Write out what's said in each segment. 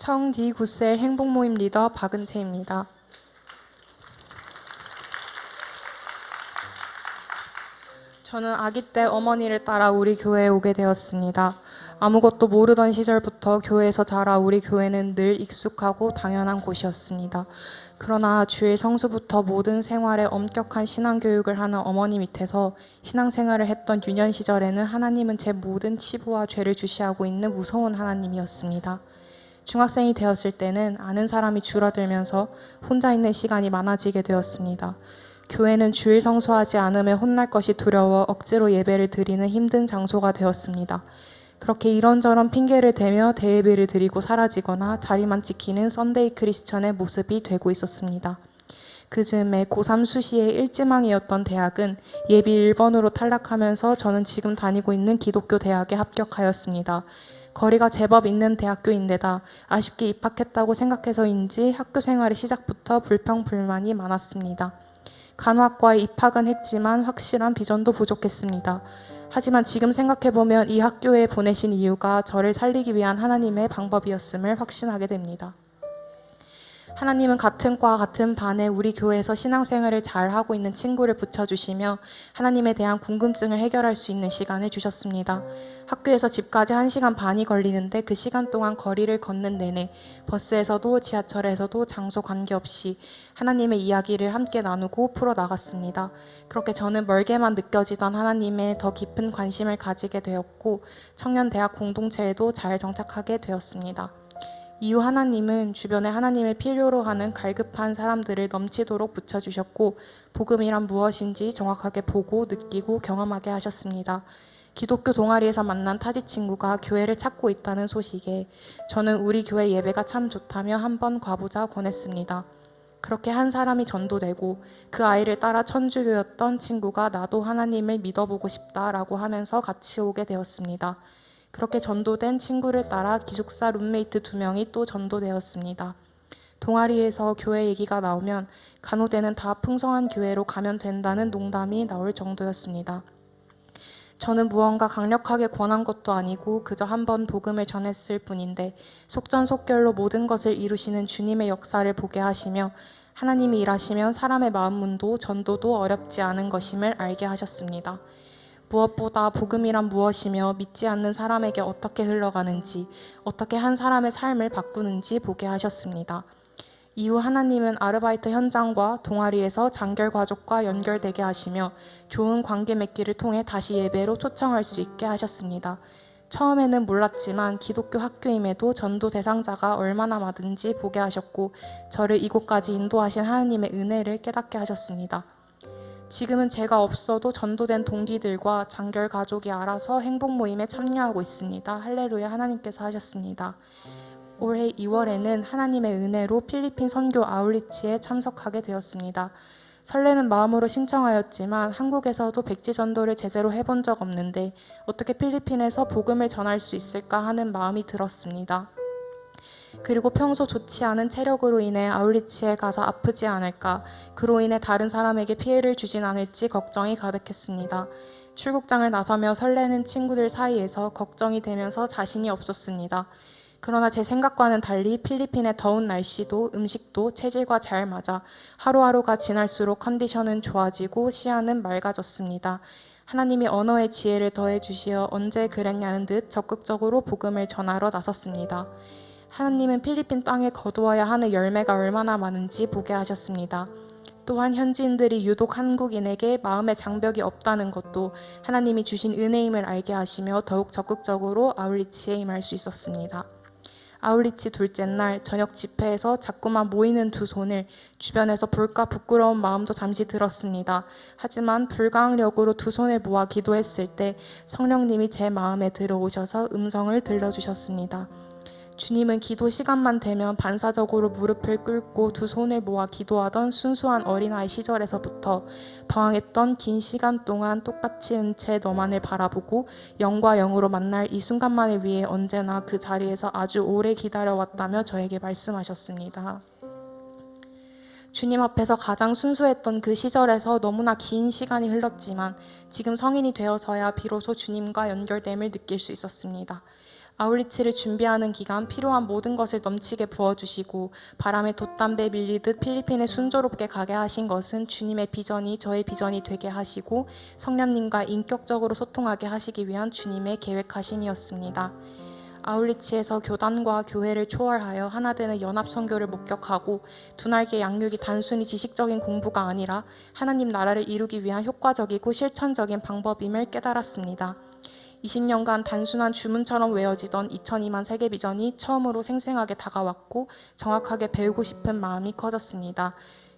청디 굿셀 행복모임 리더 박은채입니다. 저는 아기 때 어머니를 따라 우리 교회에 오게 되었습니다. 아무것도 모르던 시절부터 교회에서 자라 우리 교회는 늘 익숙하고 당연한 곳이었습니다. 그러나 주일 성수부터 모든 생활에 엄격한 신앙교육을 하는 어머니 밑에서 신앙생활을 했던 유년 시절에는 하나님은 제 모든 치부와 죄를 주시하고 있는 무서운 하나님이었습니다. 중학생이 되었을 때는 아는 사람이 줄어들면서 혼자 있는 시간이 많아지게 되었습니다. 교회는 주일 성수하지 않으면 혼날 것이 두려워 억지로 예배를 드리는 힘든 장소가 되었습니다. 그렇게 이런저런 핑계를 대며 대예배를 드리고 사라지거나 자리만 지키는 썬데이 크리스천의 모습이 되고 있었습니다. 그 즈음에 고3 수시의 일지망이었던 대학은 예비 1번으로 탈락하면서 저는 지금 다니고 있는 기독교 대학에 합격하였습니다. 거리가 제법 있는 대학교인데다 아쉽게 입학했다고 생각해서인지 학교 생활의 시작부터 불평불만이 많았습니다. 간호학과에 입학은 했지만 확실한 비전도 부족했습니다. 하지만 지금 생각해보면 이 학교에 보내신 이유가 저를 살리기 위한 하나님의 방법이었음을 확신하게 됩니다. 하나님은 같은 과 같은 반에 우리 교회에서 신앙생활을 잘 하고 있는 친구를 붙여주시며 하나님에 대한 궁금증을 해결할 수 있는 시간을 주셨습니다. 학교에서 집까지 1시간 반이 걸리는데 그 시간 동안 거리를 걷는 내내 버스에서도 지하철에서도 장소 관계없이 하나님의 이야기를 함께 나누고 풀어나갔습니다. 그렇게 저는 멀게만 느껴지던 하나님에 더 깊은 관심을 가지게 되었고 청년대학 공동체에도 잘 정착하게 되었습니다. 이후 하나님은 주변에 하나님을 필요로 하는 갈급한 사람들을 넘치도록 붙여주셨고 복음이란 무엇인지 정확하게 보고 느끼고 경험하게 하셨습니다. 기독교 동아리에서 만난 타지 친구가 교회를 찾고 있다는 소식에 저는 우리 교회 예배가 참 좋다며 한번 가보자 권했습니다. 그렇게 한 사람이 전도되고 그 아이를 따라 천주교였던 친구가 나도 하나님을 믿어보고 싶다라고 하면서 같이 오게 되었습니다. 그렇게 전도된 친구를 따라 기숙사 룸메이트 2명이 또 전도되었습니다. 동아리에서 교회 얘기가 나오면 간호대는 다 풍성한 교회로 가면 된다는 농담이 나올 정도였습니다. 저는 무언가 강력하게 권한 것도 아니고 그저 한번 복음을 전했을 뿐인데 속전속결로 모든 것을 이루시는 주님의 역사를 보게 하시며 하나님이 일하시면 사람의 마음문도 전도도 어렵지 않은 것임을 알게 하셨습니다. 무엇보다 복음이란 무엇이며 믿지 않는 사람에게 어떻게 흘러가는지, 어떻게 한 사람의 삶을 바꾸는지 보게 하셨습니다. 이후 하나님은 아르바이트 현장과 동아리에서 장결가족과 연결되게 하시며 좋은 관계 맺기를 통해 다시 예배로 초청할 수 있게 하셨습니다. 처음에는 몰랐지만 기독교 학교임에도 전도 대상자가 얼마나 많은지 보게 하셨고 저를 이곳까지 인도하신 하나님의 은혜를 깨닫게 하셨습니다. 지금은 제가 없어도 전도된 동기들과 장결 가족이 알아서 행복 모임에 참여하고 있습니다. 할렐루야, 하나님께서 하셨습니다. 올해 2월에는 하나님의 은혜로 필리핀 선교 아울리치에 참석하게 되었습니다. 설레는 마음으로 신청하였지만 한국에서도 백지 전도를 제대로 해본 적 없는데 어떻게 필리핀에서 복음을 전할 수 있을까 하는 마음이 들었습니다. 그리고 평소 좋지 않은 체력으로 인해 아울리치에 가서 아프지 않을까, 그로 인해 다른 사람에게 피해를 주진 않을지 걱정이 가득했습니다. 출국장을 나서며 설레는 친구들 사이에서 걱정이 되면서 자신이 없었습니다. 그러나 제 생각과는 달리 필리핀의 더운 날씨도 음식도 체질과 잘 맞아 하루하루가 지날수록 컨디션은 좋아지고 시야는 맑아졌습니다. 하나님이 언어의 지혜를 더해 주시어 언제 그랬냐는 듯 적극적으로 복음을 전하러 나섰습니다. 하나님은 필리핀 땅에 거두어야 하는 열매가 얼마나 많은지 보게 하셨습니다. 또한 현지인들이 유독 한국인에게 마음의 장벽이 없다는 것도 하나님이 주신 은혜임을 알게 하시며 더욱 적극적으로 아울리치에 임할 수 있었습니다. 아울리치 둘째 날 저녁 집회에서 자꾸만 모이는 두 손을 주변에서 볼까 부끄러운 마음도 잠시 들었습니다. 하지만 불가항력으로 두 손을 모아 기도했을 때 성령님이 제 마음에 들어오셔서 음성을 들려주셨습니다. 주님은 기도 시간만 되면 반사적으로 무릎을 꿇고 두 손을 모아 기도하던 순수한 어린아이 시절에서부터 방황했던 긴 시간 동안 똑같이 은채 너만을 바라보고 영과 영으로 만날 이 순간만을 위해 언제나 그 자리에서 아주 오래 기다려왔다며 저에게 말씀하셨습니다. 주님 앞에서 가장 순수했던 그 시절에서 너무나 긴 시간이 흘렀지만 지금 성인이 되어서야 비로소 주님과 연결됨을 느낄 수 있었습니다. 아울리치를 준비하는 기간 필요한 모든 것을 넘치게 부어주시고 바람에 돛담배 밀리듯 필리핀에 순조롭게 가게 하신 것은 주님의 비전이 저의 비전이 되게 하시고 성령님과 인격적으로 소통하게 하시기 위한 주님의 계획하심이었습니다. 아울리치에서 교단과 교회를 초월하여 하나 되는 연합 선교를 목격하고 두 날개 양육이 단순히 지식적인 공부가 아니라 하나님 나라를 이루기 위한 효과적이고 실천적인 방법임을 깨달았습니다. 20년간 단순한 주문처럼 외워지던 2002만 세계 비전이 처음으로 생생하게 다가왔고 정확하게 배우고 싶은 마음이 커졌습니다.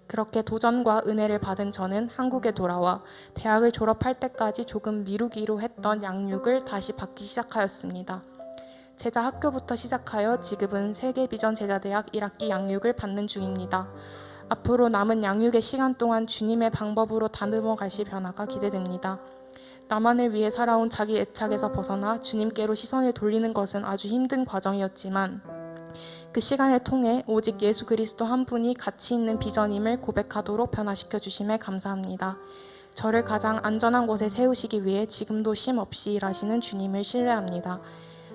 그렇게 도전과 은혜를 받은 저는 한국에 돌아와 대학을 졸업할 때까지 조금 미루기로 했던 양육을 다시 받기 시작하였습니다. 제자 학교부터 시작하여 지금은 세계비전 제자대학 1학기 양육을 받는 중입니다. 앞으로 남은 양육의 시간 동안 주님의 방법으로 다듬어 가실 변화가 기대됩니다. 나만을 위해 살아온 자기 애착에서 벗어나 주님께로 시선을 돌리는 것은 아주 힘든 과정이었지만 그 시간을 통해 오직 예수 그리스도 한 분이 가치 있는 비전임을 고백하도록 변화시켜 주심에 감사합니다. 저를 가장 안전한 곳에 세우시기 위해 지금도 쉼 없이 일하시는 주님을 신뢰합니다.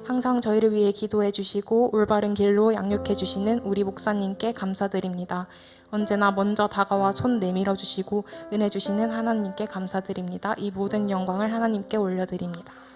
항상 저희를 위해 기도해 주시고 올바른 길로 양육해 주시는 우리 목사님께 감사드립니다. 언제나 먼저 다가와 손 내밀어 주시고 은혜 주시는 하나님께 감사드립니다. 이 모든 영광을 하나님께 올려드립니다.